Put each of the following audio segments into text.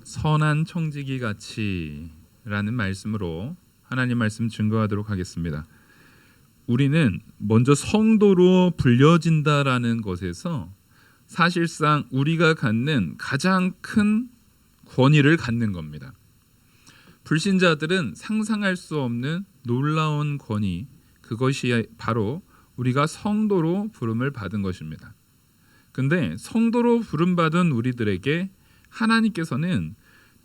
선한 청지기 같이라는 말씀으로 하나님 말씀 증거하도록 하겠습니다. 우리는 먼저 성도로 불려진다라는 것에서 사실상 우리가 갖는 가장 큰 권위를 갖는 겁니다. 불신자들은 상상할 수 없는 놀라운 권위, 그것이 바로 우리가 성도로 부름을 받은 것입니다. 근데 성도로 부름받은 우리들에게 하나님께서는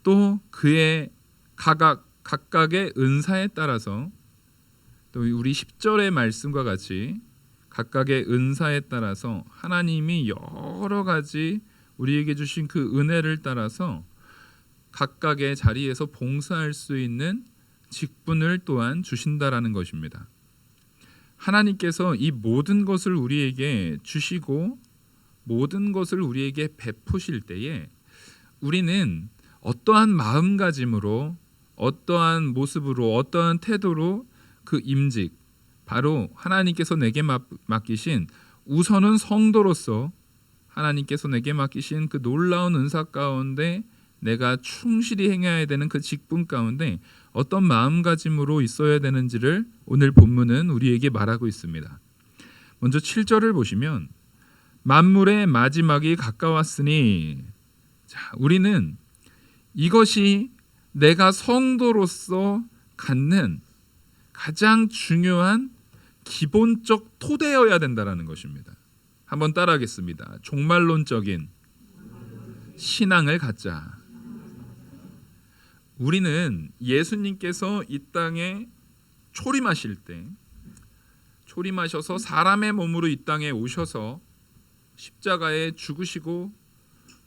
또 그의 각각의 은사에 따라서 또 우리 10절의 말씀과 같이 각각의 은사에 따라서 하나님이 여러 가지 우리에게 주신 그 은혜를 따라서 각각의 자리에서 봉사할 수 있는 직분을 또한 주신다라는 것입니다. 하나님께서 이 모든 것을 우리에게 주시고 모든 것을 우리에게 베푸실 때에 우리는 어떠한 마음가짐으로 어떠한 모습으로 어떠한 태도로 그 임직, 바로 하나님께서 내게 맡기신 우선은 성도로서 하나님께서 내게 맡기신 그 놀라운 은사 가운데 내가 충실히 행해야 되는 그 직분 가운데 어떤 마음가짐으로 있어야 되는지를 오늘 본문은 우리에게 말하고 있습니다. 먼저 7절을 보시면 만물의 마지막이 가까웠으니, 자, 우리는 이것이 내가 성도로서 갖는 가장 중요한 기본적 토대여야 된다라는 것입니다. 한번 따라하겠습니다. 종말론적인 신앙을 갖자. 우리는 예수님께서 이 땅에 초림하실 때 초림하셔서 사람의 몸으로 이 땅에 오셔서 십자가에 죽으시고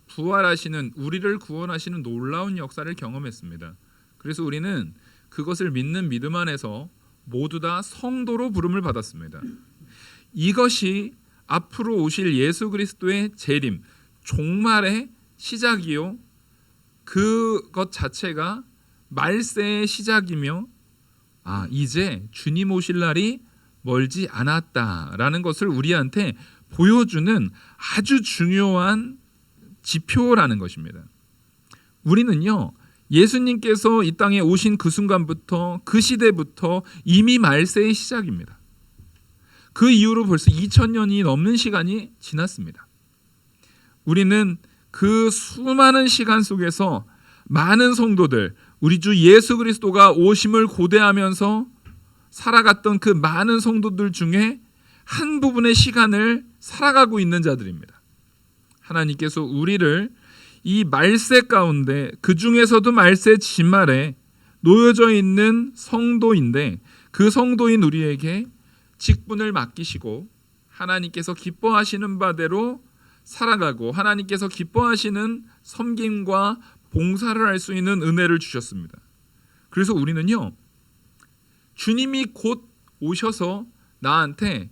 부활하시는, 우리를 구원하시는 놀라운 역사를 경험했습니다. 그래서 우리는 그것을 믿는 믿음 안에서 모두 다 성도로 부름을 받았습니다. 이것이 앞으로 오실 예수 그리스도의 재림, 종말의 시작이요, 그것 자체가 말세의 시작이며 이제 주님 오실 날이 멀지 않았다라는 것을 우리한테 보여주는 아주 중요한 지표라는 것입니다. 우리는요, 예수님께서 이 땅에 오신 그 순간부터, 그 시대부터 이미 말세의 시작입니다. 그 이후로 벌써 2000년이 넘는 시간이 지났습니다. 우리는 그 수많은 시간 속에서 많은 성도들, 우리 주 예수 그리스도가 오심을 고대하면서 살아갔던 그 많은 성도들 중에 한 부분의 시간을 살아가고 있는 자들입니다. 하나님께서 우리를 이 말세 가운데, 그 중에서도 말세 지말에 놓여져 있는 성도인데, 그 성도인 우리에게 직분을 맡기시고 하나님께서 기뻐하시는 바대로 살아가고 하나님께서 기뻐하시는 섬김과 봉사를 할 수 있는 은혜를 주셨습니다. 그래서 우리는요, 주님이 곧 오셔서 나한테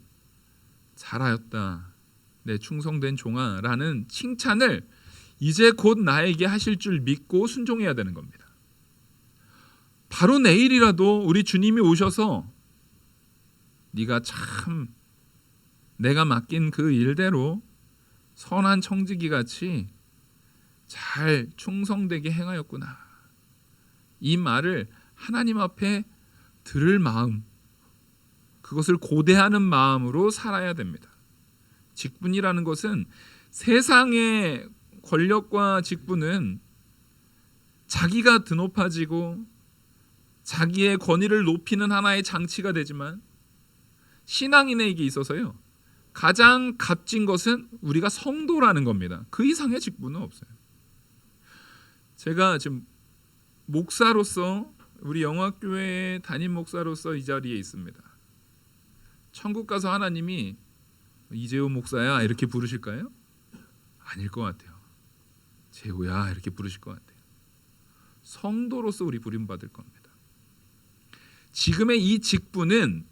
잘하였다, 내 충성된 종아 라는 칭찬을 이제 곧 나에게 하실 줄 믿고 순종해야 되는 겁니다. 바로 내일이라도 우리 주님이 오셔서 네가 참 내가 맡긴 그 일대로 선한 청지기 같이 잘 충성되게 행하였구나, 이 말을 하나님 앞에 들을 마음, 그것을 고대하는 마음으로 살아야 됩니다. 직분이라는 것은, 세상의 권력과 직분은 자기가 드높아지고 자기의 권위를 높이는 하나의 장치가 되지만, 신앙인에게 있어서요, 가장 값진 것은 우리가 성도라는 겁니다. 그 이상의 직분은 없어요. 제가 지금 목사로서, 우리 영화교회의 담임 목사로서 이 자리에 있습니다. 천국 가서 하나님이 이재호 목사야 이렇게 부르실까요? 아닐 것 같아요. 재호야 이렇게 부르실 것 같아요. 성도로서 우리 부름받을 겁니다. 지금의 이 직분은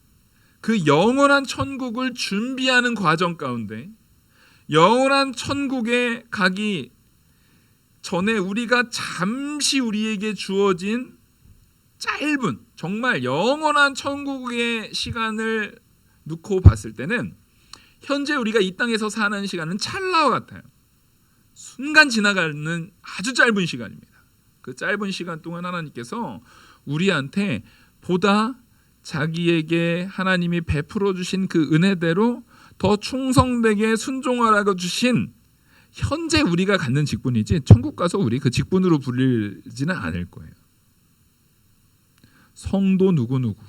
그 영원한 천국을 준비하는 과정 가운데, 영원한 천국에 가기 전에 우리가 잠시 우리에게 주어진 짧은, 정말 영원한 천국의 시간을 놓고 봤을 때는 현재 우리가 이 땅에서 사는 시간은 찰나와 같아요. 순간 지나가는 아주 짧은 시간입니다. 그 짧은 시간 동안 하나님께서 우리한테 보다 자기에게 하나님이 베풀어 주신 그 은혜대로 더 충성되게 순종하라고 주신 현재 우리가 갖는 직분이지 천국 가서 우리 그 직분으로 불리지는 않을 거예요. 성도 누구누구,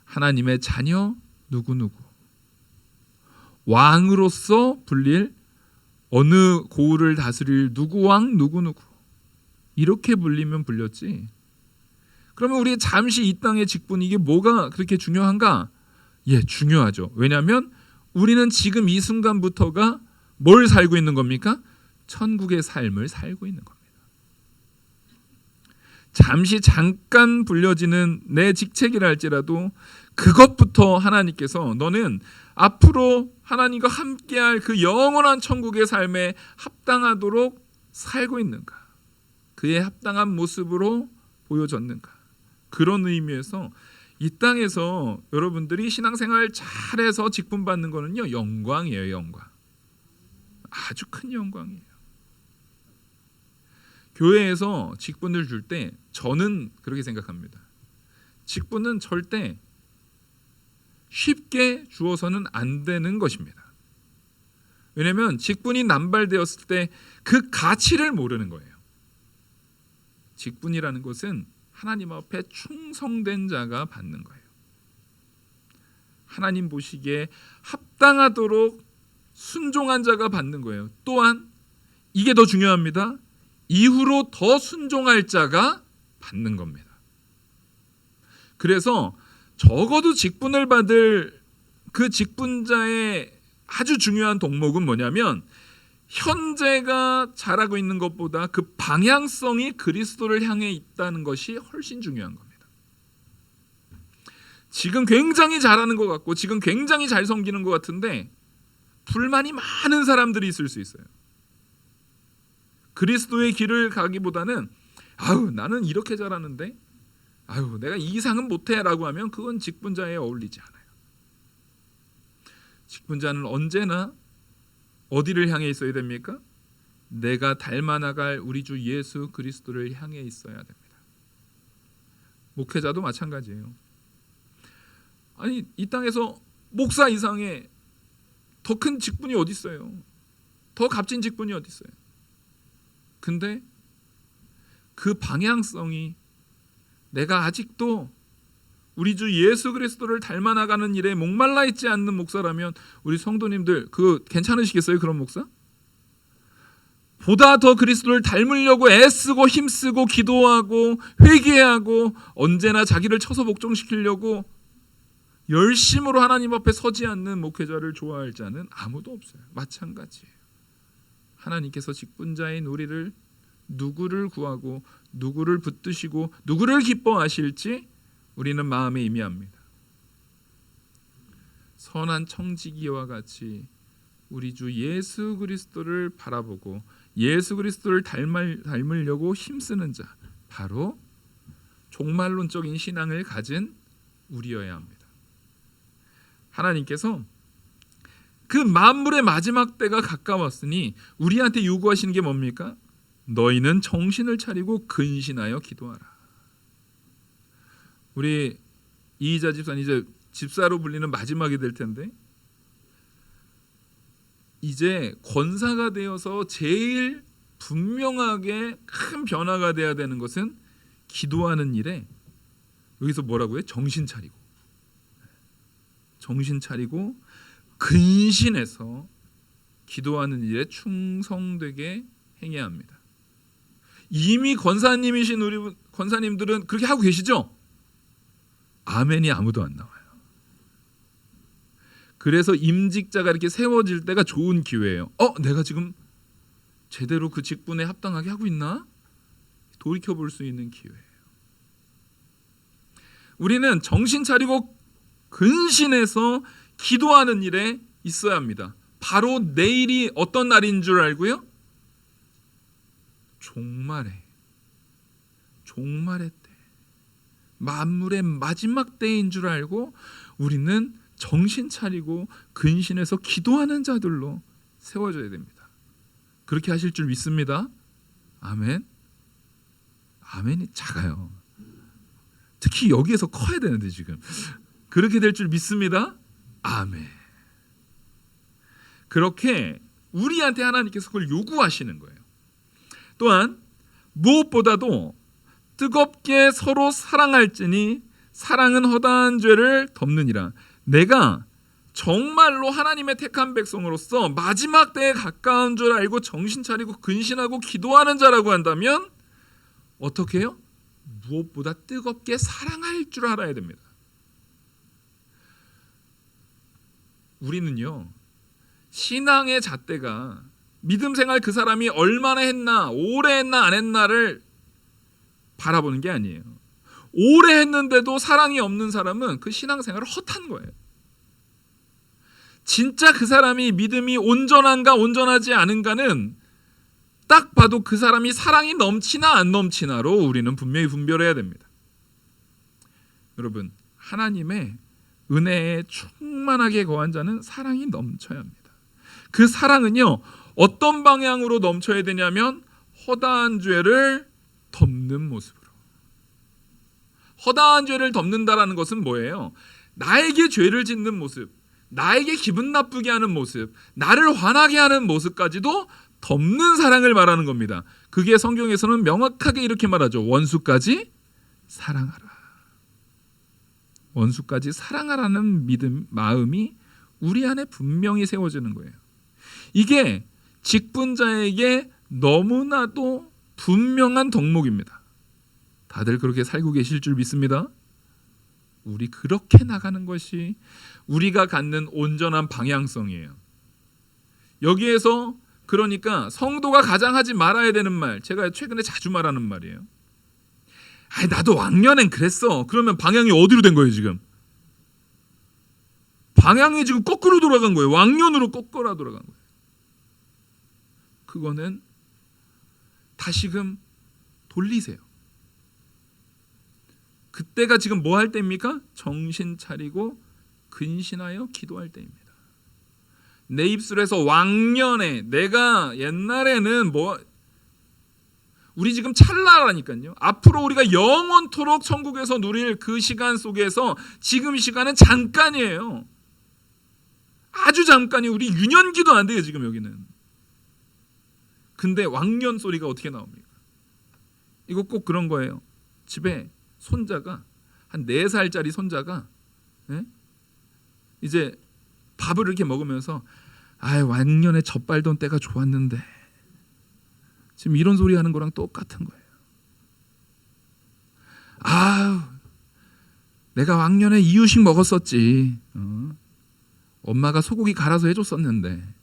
하나님의 자녀 누구누구, 왕으로서 불릴 어느 고을을 다스릴 누구왕 누구누구, 이렇게 불리면 불렸지. 그러면 우리 잠시 이 땅의 직분, 이게 뭐가 그렇게 중요한가? 예, 중요하죠. 왜냐하면 우리는 지금 이 순간부터가 뭘 살고 있는 겁니까? 천국의 삶을 살고 있는 겁니다. 잠깐 불려지는 내 직책이라 할지라도 그것부터 하나님께서 너는 앞으로 하나님과 함께할 그 영원한 천국의 삶에 합당하도록 살고 있는가? 그에 합당한 모습으로 보여졌는가? 그런 의미에서 이 땅에서 여러분들이 신앙생활 잘해서 직분 받는 거는요, 영광이에요. 영광. 아주 큰 영광이에요. 교회에서 직분을 줄 때 저는 그렇게 생각합니다. 직분은 절대 쉽게 주어서는 안 되는 것입니다. 왜냐하면 직분이 남발되었을 때 그 가치를 모르는 거예요. 직분이라는 것은 하나님 앞에 충성된 자가 받는 거예요. 하나님 보시기에 합당하도록 순종한 자가 받는 거예요. 또한 이게 더 중요합니다. 이후로 더 순종할 자가 받는 겁니다. 그래서 적어도 직분을 받을 그 직분자의 아주 중요한 덕목은 뭐냐면 현재가 잘하고 있는 것보다 그 방향성이 그리스도를 향해 있다는 것이 훨씬 중요한 겁니다. 지금 굉장히 잘하는 것 같고 지금 굉장히 잘 섬기는 것 같은데 불만이 많은 사람들이 있을 수 있어요. 그리스도의 길을 가기보다는 아유 나는 이렇게 잘하는데 아유 내가 이 이상은 못해 라고 하면 그건 직분자에 어울리지 않아요. 직분자는 언제나 어디를 향해 있어야 됩니까? 내가 닮아 나갈 우리 주 예수 그리스도를 향해 있어야 됩니다. 목회자도 마찬가지예요. 아니 이 땅에서 목사 이상의 더 큰 직분이 어디 있어요? 더 값진 직분이 어디 있어요? 근데 그 방향성이 내가 아직도 우리 주 예수 그리스도를 닮아 나가는 일에 목말라 있지 않는 목사라면 우리 성도님들 그 괜찮으시겠어요? 그런 목사? 보다 더 그리스도를 닮으려고 애쓰고 힘쓰고 기도하고 회개하고 언제나 자기를 쳐서 복종시키려고 열심으로 하나님 앞에 서지 않는 목회자를 좋아할 자는 아무도 없어요. 마찬가지예요. 하나님께서 직분자인 우리를 누구를 구하고 누구를 붙드시고 누구를 기뻐하실지 우리는 마음에 임의합니다. 선한 청지기와 같이 우리 주 예수 그리스도를 바라보고 예수 그리스도를 닮으려고 힘쓰는 자, 바로 종말론적인 신앙을 가진 우리여야 합니다. 하나님께서 그 만물의 마지막 때가 가까웠으니 우리한테 요구하시는 게 뭡니까? 너희는 정신을 차리고 근신하여 기도하라. 우리 이희자 집사는 이제 집사로 불리는 마지막이 될 텐데 이제 권사가 되어서 제일 분명하게 큰 변화가 돼야 되는 것은 기도하는 일에 여기서 뭐라고요? 정신 차리고 근신해서 기도하는 일에 충성되게 행해야 합니다. 이미 권사님이신 우리 권사님들은 그렇게 하고 계시죠? 아멘이 아무도 안 나와요. 그래서 임직자가 이렇게 세워질 때가 좋은 기회예요. 내가 지금 제대로 그 직분에 합당하게 하고 있나? 돌이켜볼 수 있는 기회예요. 우리는 정신 차리고 근신해서 기도하는 일에 있어야 합니다. 바로 내일이 어떤 날인 줄 알고요? 종말의 때, 만물의 마지막 때인 줄 알고 우리는 정신 차리고 근신해서 기도하는 자들로 세워져야 됩니다. 그렇게 하실 줄 믿습니다. 아멘. 아멘이 작아요. 특히 여기에서 커야 되는데 지금 그렇게 될 줄 믿습니다. 아멘. 그렇게 우리한테 하나님께서 그걸 요구하시는 거예요. 또한 무엇보다도 뜨겁게 서로 사랑할지니 사랑은 허다한 죄를 덮느니라. 내가 정말로 하나님의 택한 백성으로서 마지막 때에 가까운 줄 알고 정신 차리고 근신하고 기도하는 자라고 한다면 어떻게 해요? 무엇보다 뜨겁게 사랑할 줄 알아야 됩니다. 우리는요, 신앙의 잣대가 믿음 생활 그 사람이 얼마나 했나, 오래 했나 안 했나를 바라보는 게 아니에요. 오래 했는데도 사랑이 없는 사람은 그 신앙생활을 헛한 거예요. 진짜 그 사람이 믿음이 온전한가 온전하지 않은가는 딱 봐도 그 사람이 사랑이 넘치나 안 넘치나로 우리는 분명히 분별해야 됩니다. 여러분, 하나님의 은혜에 충만하게 거한 자는 사랑이 넘쳐야 합니다. 그 사랑은요, 어떤 방향으로 넘쳐야 되냐면 허다한 죄를 덮는 모습으로. 허다한 죄를 덮는다라는 것은 뭐예요? 나에게 죄를 짓는 모습, 나에게 기분 나쁘게 하는 모습, 나를 화나게 하는 모습까지도 덮는 사랑을 말하는 겁니다. 그게 성경에서는 명확하게 이렇게 말하죠. 원수까지 사랑하라. 원수까지 사랑하라는 믿음, 마음이 우리 안에 분명히 세워지는 거예요. 이게 직분자에게 너무나도 분명한 덕목입니다. 다들 그렇게 살고 계실 줄 믿습니다. 우리 그렇게 나가는 것이 우리가 갖는 온전한 방향성이에요. 여기에서 그러니까 성도가 가장 하지 말아야 되는 말, 제가 최근에 자주 말하는 말이에요. 아니, 나도 왕년엔 그랬어. 그러면 방향이 어디로 된 거예요 지금? 방향이 지금 거꾸로 돌아간 거예요. 왕년으로 거꾸로 돌아간 거예요. 그거는 다시금 돌리세요. 그때가 지금 뭐 할 때입니까? 정신 차리고 근신하여 기도할 때입니다. 내 입술에서 왕년에, 내가 옛날에는 뭐, 우리 지금 찰나라니까요. 앞으로 우리가 영원토록 천국에서 누릴 그 시간 속에서 지금 이 시간은 잠깐이에요. 아주 잠깐이, 우리 유년기도 안 돼요 지금 여기는. 근데 왕년 소리가 어떻게 나옵니까? 이거 꼭 그런 거예요. 집에 손자가 한 4살짜리 손자가 이제 밥을 이렇게 먹으면서 왕년에 젖발던 때가 좋았는데 지금 이런 소리 하는 거랑 똑같은 거예요. 내가 왕년에 이유식 먹었었지. 엄마가 소고기 갈아서 해줬었는데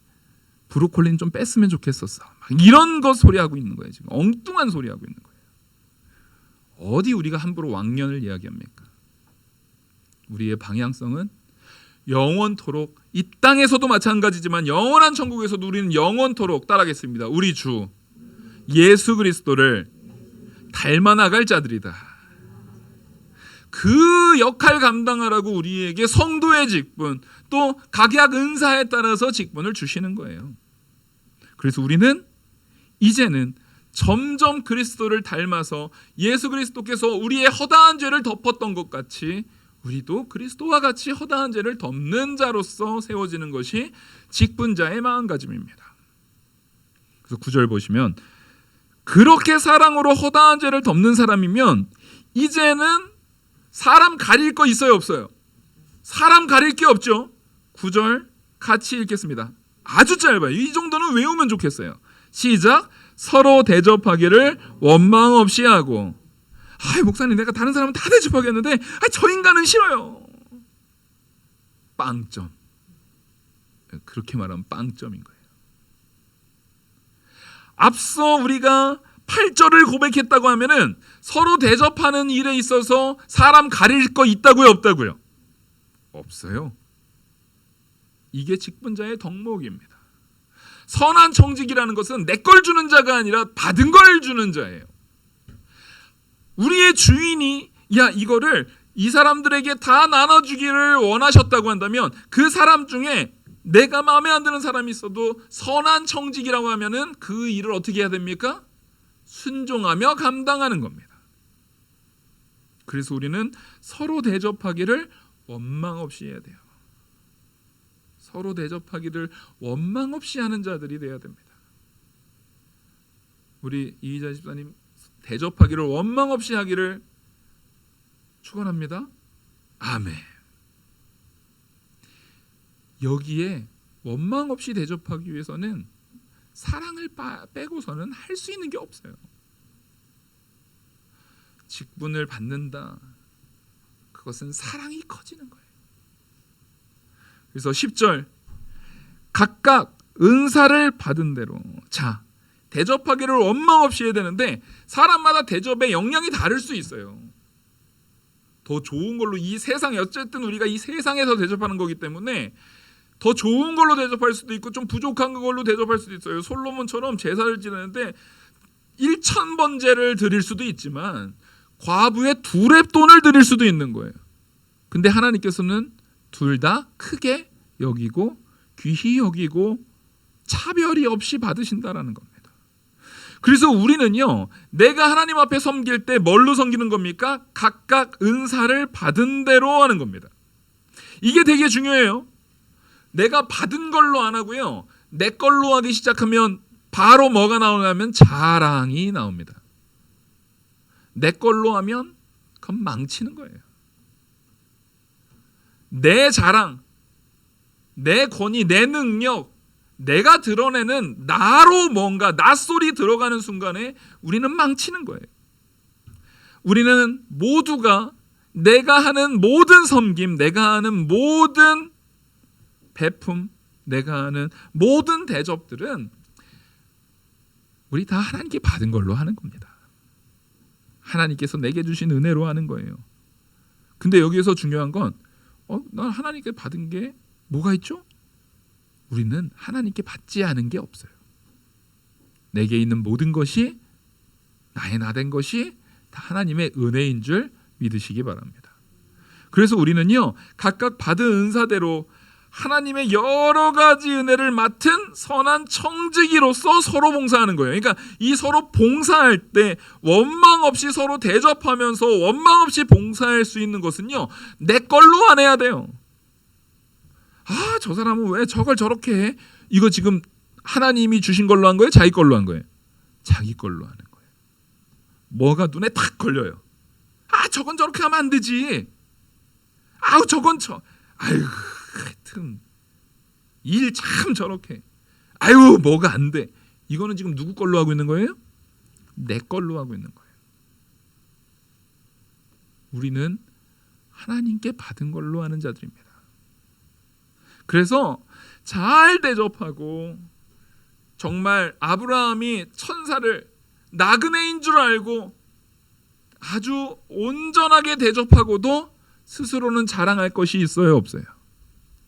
브로콜리는 좀 뺐으면 좋겠었어. 막 이런 거 소리하고 있는 거예요. 지금 엉뚱한 소리하고 있는 거예요. 어디 우리가 함부로 왕년을 이야기합니까? 우리의 방향성은 영원토록, 이 땅에서도 마찬가지지만 영원한 천국에서도 우리는 영원토록 따라가겠습니다. 우리 주 예수 그리스도를 닮아 나갈 자들이다. 그 역할 감당하라고 우리에게 성도의 직분, 또 각약 은사에 따라서 직분을 주시는 거예요. 그래서 우리는 이제는 점점 그리스도를 닮아서 예수 그리스도께서 우리의 허다한 죄를 덮었던 것 같이 우리도 그리스도와 같이 허다한 죄를 덮는 자로서 세워지는 것이 직분자의 마음가짐입니다. 그래서 9절 보시면 그렇게 사랑으로 허다한 죄를 덮는 사람이면 이제는 사람 가릴 거 있어요 없어요? 사람 가릴 게 없죠. 9절 같이 읽겠습니다. 아주 짧아요. 이 정도는 외우면 좋겠어요. 시작. 서로 대접하기를 원망 없이 하고. 목사님, 내가 다른 사람은 다 대접하겠는데 저 인간은 싫어요. 빵점. 그렇게 말하면 빵점인 거예요. 앞서 우리가 8절을 고백했다고 하면은 서로 대접하는 일에 있어서 사람 가릴 거 있다고요, 없다고요? 없어요. 이게 직분자의 덕목입니다. 선한 청직이라는 것은 내 걸 주는 자가 아니라 받은 걸 주는 자예요. 우리의 주인이 이거를 이 사람들에게 다 나눠주기를 원하셨다고 한다면 그 사람 중에 내가 마음에 안 드는 사람이 있어도 선한 청직이라고 하면은 그 일을 어떻게 해야 됩니까? 순종하며 감당하는 겁니다. 그래서 우리는 서로 대접하기를 원망 없이 해야 돼요. 서로 대접하기를 원망 없이 하는 자들이 되어야 됩니다. 우리 이희자 집사님 대접하기를 원망 없이 하기를 축원합니다. 아멘. 여기에 원망 없이 대접하기 위해서는 사랑을 빼고서는 할 수 있는 게 없어요. 직분을 받는다. 그것은 사랑이 커지는 거예요. 그래서 10절 각각 은사를 받은 대로. 자, 대접하기를 원망 없이 해야 되는데 사람마다 대접의 역량이 다를 수 있어요. 더 좋은 걸로 이 세상에 어쨌든 우리가 이 세상에서 대접하는 거기 때문에 더 좋은 걸로 대접할 수도 있고 좀 부족한 걸로 대접할 수도 있어요. 솔로몬처럼 제사를 지내는데 1,000번제를 드릴 수도 있지만 과부의 2렙 돈을 드릴 수도 있는 거예요. 근데 하나님께서는 둘 다 크게 여기고 귀히 여기고 차별이 없이 받으신다라는 겁니다. 그래서 우리는요, 내가 하나님 앞에 섬길 때 뭘로 섬기는 겁니까? 각각 은사를 받은 대로 하는 겁니다. 이게 되게 중요해요. 내가 받은 걸로 안 하고요, 내 걸로 하기 시작하면 바로 뭐가 나오냐면 자랑이 나옵니다. 내 걸로 하면 그건 망치는 거예요. 내 자랑, 내 권위, 내 능력, 내가 드러내는 나로 뭔가 낯소리 들어가는 순간에 우리는 망치는 거예요. 우리는 모두가 내가 하는 모든 섬김, 내가 하는 모든 베품, 내가 하는 모든 대접들은 우리 다 하나님께 받은 걸로 하는 겁니다. 하나님께서 내게 주신 은혜로 하는 거예요. 근데 여기에서 중요한 건 난 하나님께 받은 게 뭐가 있죠? 우리는 하나님께 받지 않은 게 없어요. 내게 있는 모든 것이 나의 나된 것이 다 하나님의 은혜인 줄 믿으시기 바랍니다. 그래서 우리는요, 각각 받은 은사대로 하나님의 여러 가지 은혜를 맡은 선한 청지기로서 서로 봉사하는 거예요. 그러니까 이 서로 봉사할 때 원망 없이 서로 대접하면서 원망 없이 봉사할 수 있는 것은요, 내 걸로 안 해야 돼요. 아, 저 사람은 왜 저걸 저렇게 해? 이거 지금 하나님이 주신 걸로 한 거예요? 자기 걸로 한 거예요? 자기 걸로 하는 거예요. 뭐가 눈에 탁 걸려요. 아, 저건 저렇게 하면 안 되지. 아우, 저건 아유, 하여튼 일 참 저렇게. 아유, 뭐가 안 돼. 이거는 지금 누구 걸로 하고 있는 거예요? 내 걸로 하고 있는 거예요. 우리는 하나님께 받은 걸로 하는 자들입니다. 그래서 잘 대접하고, 정말 아브라함이 천사를 나그네인 줄 알고 아주 온전하게 대접하고도 스스로는 자랑할 것이 있어요, 없어요?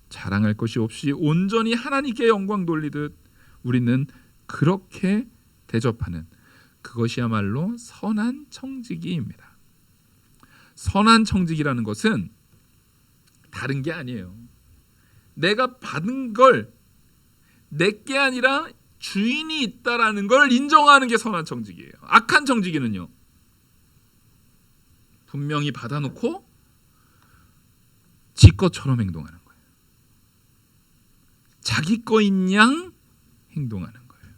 자랑할 것이 없이 온전히 하나님께 영광 돌리듯 우리는 그렇게 대접하는, 그것이야말로 선한 청지기입니다. 선한 청지기라는 것은 다른 게 아니에요. 내가 받은 걸 내게 아니라 주인이 있다라는 걸 인정하는 게 선한 청지기예요. 악한 청지기는요, 분명히 받아놓고 지 것처럼 행동하는 거예요. 자기 거인 양 행동하는 거예요.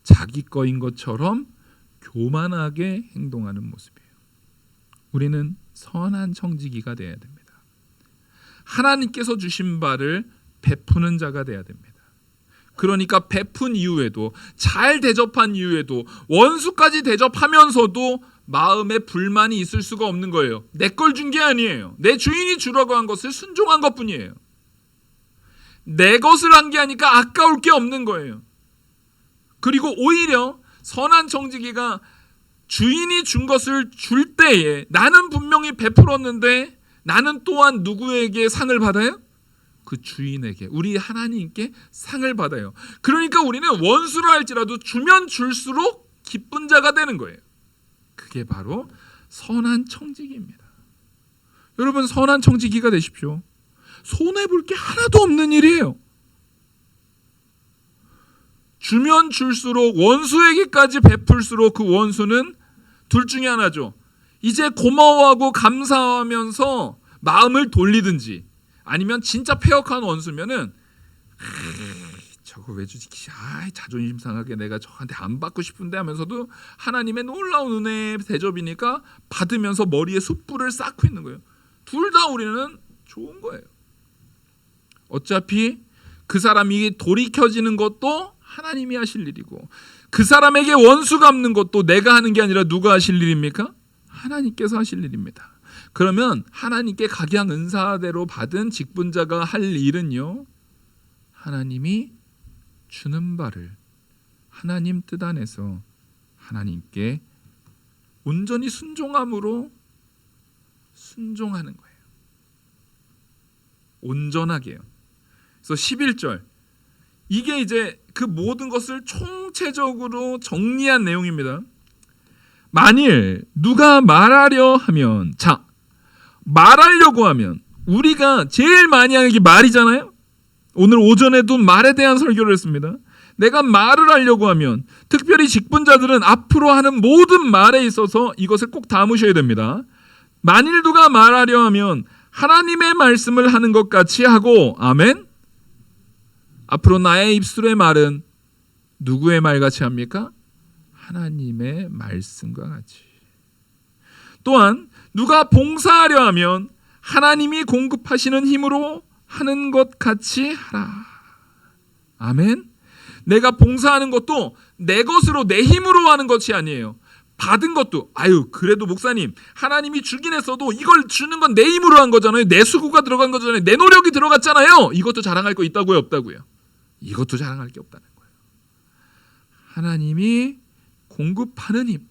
자기 거인 것처럼 교만하게 행동하는 모습이에요. 우리는 선한 청지기가 되어야 됩니다. 하나님께서 주신 바를 베푸는 자가 되어야 됩니다. 그러니까 베푼 이후에도, 잘 대접한 이후에도, 원수까지 대접하면서도 마음에 불만이 있을 수가 없는 거예요. 내 걸 준 게 아니에요. 내 주인이 주라고 한 것을 순종한 것뿐이에요. 내 것을 한 게 아니까 아까울 게 없는 거예요. 그리고 오히려 선한 청지기가 주인이 준 것을 줄 때에 나는 분명히 베풀었는데 나는 또한 누구에게 상을 받아요? 그 주인에게, 우리 하나님께 상을 받아요. 그러니까 우리는 원수를 할지라도 주면 줄수록 기쁜 자가 되는 거예요. 그게 바로 선한 청지기입니다. 여러분, 선한 청지기가 되십시오. 손해볼 게 하나도 없는 일이에요. 주면 줄수록, 원수에게까지 베풀수록 그 원수는 둘 중에 하나죠. 이제 고마워하고 감사하면서 마음을 돌리든지, 아니면 진짜 폐역한 원수면은 저거 왜 주지? 자존심 상하게 내가 저한테 안 받고 싶은데 하면서도 하나님의 놀라운 은혜의 대접이니까 받으면서 머리에 숯불을 쌓고 있는 거예요. 둘 다 우리는 좋은 거예요. 어차피 그 사람이 돌이켜지는 것도 하나님이 하실 일이고, 그 사람에게 원수 갚는 것도 내가 하는 게 아니라 누가 하실 일입니까? 하나님께서 하실 일입니다. 그러면 하나님께 각양 은사대로 받은 직분자가 할 일은요, 하나님이 주는 바를 하나님 뜻 안에서 하나님께 온전히 순종함으로 순종하는 거예요. 온전하게요. 그래서 11절, 이게 이제 그 모든 것을 총체적으로 정리한 내용입니다. 만일 누가 말하려 하면, 자, 말하려고 하면 우리가 제일 많이 하는 게 말이잖아요. 오늘 오전에도 말에 대한 설교를 했습니다. 내가 말을 하려고 하면, 특별히 직분자들은 앞으로 하는 모든 말에 있어서 이것을 꼭 담으셔야 됩니다. 만일 누가 말하려 하면 하나님의 말씀을 하는 것 같이 하고, 아멘. 앞으로 나의 입술의 말은 누구의 말 같이 합니까? 하나님의 말씀과 같이. 또한 누가 봉사하려 하면 하나님이 공급하시는 힘으로 하는 것 같이 하라. 아멘. 내가 봉사하는 것도 내 것으로, 내 힘으로 하는 것이 아니에요. 받은 것도, 그래도 목사님, 하나님이 주긴 했어도 이걸 주는 건 내 힘으로 한 거잖아요. 내 수고가 들어간 거잖아요. 내 노력이 들어갔잖아요. 이것도 자랑할 거 있다고요, 없다고요? 이것도 자랑할 게 없다는 거예요. 하나님이 공급하는 힘,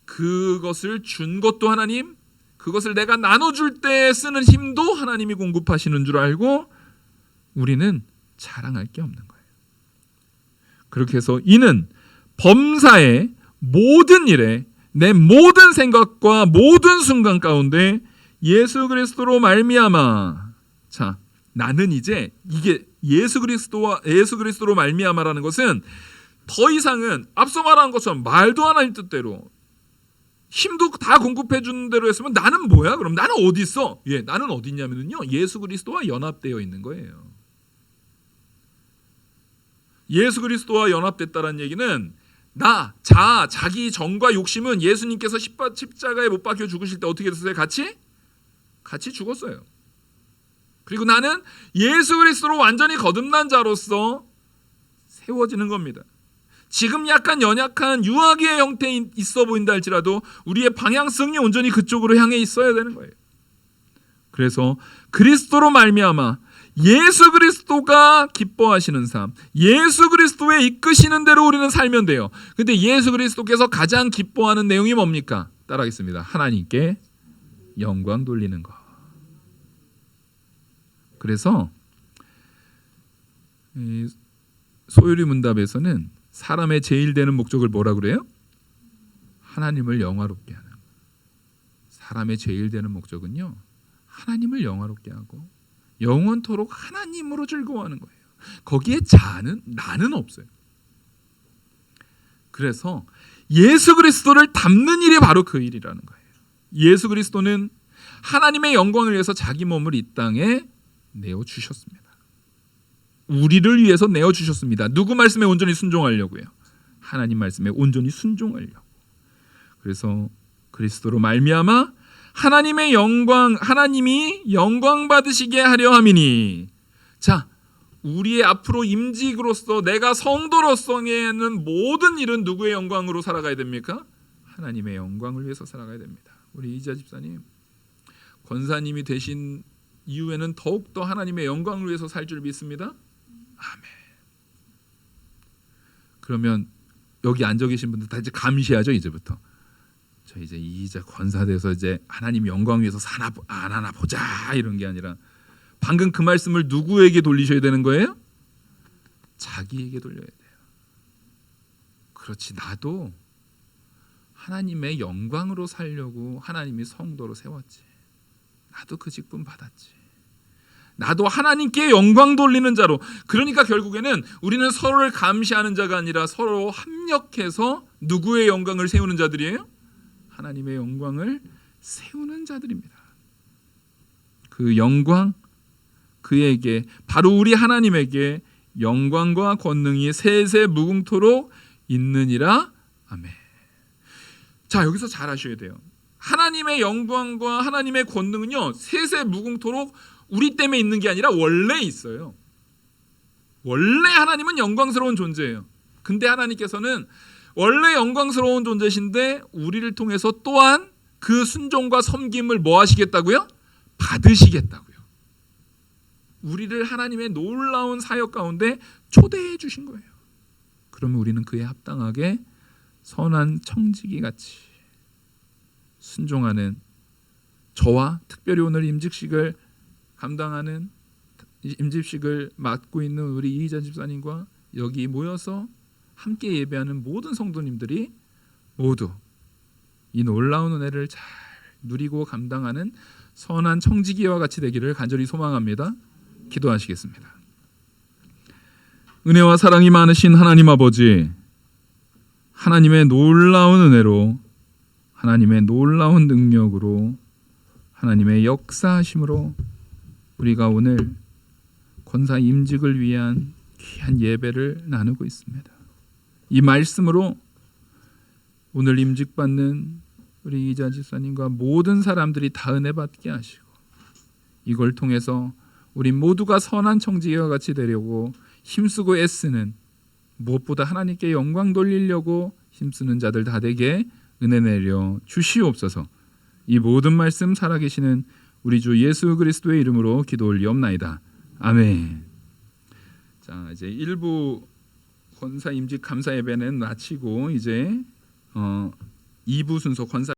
그것을 준 것도 하나님, 그것을 내가 나눠줄 때 쓰는 힘도 하나님이 공급하시는 줄 알고 우리는 자랑할 게 없는 거예요. 그렇게 해서 이는 범사의 모든 일에 내 모든 생각과 모든 순간 가운데 예수 그리스도로 말미암아. 자, 나는 이제 이게 예수 그리스도로 말미암아라는 것은 더 이상은 앞서 말한 것처럼 말도 하나님 뜻대로, 힘도 다 공급해 주는 대로 했으면 나는 뭐야? 그럼 나는 어디 있어? 나는 어디 있냐면요, 예수 그리스도와 연합되어 있는 거예요. 예수 그리스도와 연합됐다는 얘기는 자기 정과 욕심은 예수님께서 십자가에 못 박혀 죽으실 때 어떻게 됐어요? 같이 죽었어요. 그리고 나는 예수 그리스도로 완전히 거듭난 자로서 세워지는 겁니다. 지금 약간 연약한 유아기의 형태에 있어 보인다 할지라도 우리의 방향성이 온전히 그쪽으로 향해 있어야 되는 거예요. 그래서 그리스도로 말미암아 예수 그리스도가 기뻐하시는 삶, 예수 그리스도의 이끄시는 대로 우리는 살면 돼요. 근데 예수 그리스도께서 가장 기뻐하는 내용이 뭡니까? 따라하겠습니다. 하나님께 영광 돌리는 것. 그래서 소유리 문답에서는 사람의 제일 되는 목적을 뭐라 그래요? 하나님을 영화롭게 하는. 사람의 제일 되는 목적은요, 하나님을 영화롭게 하고 영원토록 하나님으로 즐거워하는 거예요. 거기에 나는 없어요. 그래서 예수 그리스도를 담는 일이 바로 그 일이라는 거예요. 예수 그리스도는 하나님의 영광을 위해서 자기 몸을 이 땅에 내어주셨습니다. 우리를 위해서 내어주셨습니다. 누구 말씀에 온전히 순종하려고요? 하나님 말씀에 온전히 순종하려고. 그래서 그리스도로 말미암아 하나님이 영광 받으시게 하려 함이니. 자, 우리의 앞으로 임직으로서 내가 성도로서에는 모든 일은 누구의 영광으로 살아가야 됩니까? 하나님의 영광을 위해서 살아가야 됩니다. 우리 이자 집사님, 권사님이 되신 이후에는 더욱더 하나님의 영광을 위해서 살 줄 믿습니다. 아멘. 그러면 여기 앉아 계신 분들 다 이제 감시하죠. 이제부터 저 이제 이자 권사돼서 이제 하나님 영광 위해서 사나 안 하나 보자, 이런 게 아니라 방금 그 말씀을 누구에게 돌리셔야 되는 거예요? 자기에게 돌려야 돼요. 그렇지, 나도 하나님의 영광으로 살려고 하나님이 성도로 세웠지. 나도 그 직분 받았지. 나도 하나님께 영광 돌리는 자로. 그러니까 결국에는 우리는 서로를 감시하는 자가 아니라 서로 합력해서 누구의 영광을 세우는 자들이에요? 하나님의 영광을 세우는 자들입니다. 그 영광, 그에게, 바로 우리 하나님에게 영광과 권능이 세세 무궁토록 있느니라. 아멘. 자, 여기서 잘 아셔야 돼요. 하나님의 영광과 하나님의 권능은요, 세세 무궁토록 우리 때문에 있는 게 아니라 원래 있어요. 원래 하나님은 영광스러운 존재예요. 근데 하나님께서는 원래 영광스러운 존재신데 우리를 통해서 또한 그 순종과 섬김을 뭐 하시겠다고요? 받으시겠다고요. 우리를 하나님의 놀라운 사역 가운데 초대해 주신 거예요. 그러면 우리는 그에 합당하게 선한 청지기 같이 순종하는, 저와 특별히 오늘 임직식을 감당하는, 임직식을 맡고 있는 우리 이희자 집사님과 여기 모여서 함께 예배하는 모든 성도님들이 모두 이 놀라운 은혜를 잘 누리고 감당하는 선한 청지기와 같이 되기를 간절히 소망합니다. 기도하시겠습니다. 은혜와 사랑이 많으신 하나님 아버지, 하나님의 놀라운 은혜로, 하나님의 놀라운 능력으로, 하나님의 역사하심으로 우리가 오늘 권사 임직을 위한 귀한 예배를 나누고 있습니다. 이 말씀으로 오늘 임직받는 우리 이자 집사님과 모든 사람들이 다 은혜 받게 하시고, 이걸 통해서 우리 모두가 선한 청지기와 같이 되려고 힘쓰고 애쓰는, 무엇보다 하나님께 영광 돌리려고 힘쓰는 자들 다 되게 은혜 내려 주시옵소서. 이 모든 말씀 살아계시는 우리 주 예수 그리스도의 이름으로 기도 올리옵나이다. 아멘. 자, 이제 1부 권사 임직 감사 예배는 마치고 이제 2부 순서 권사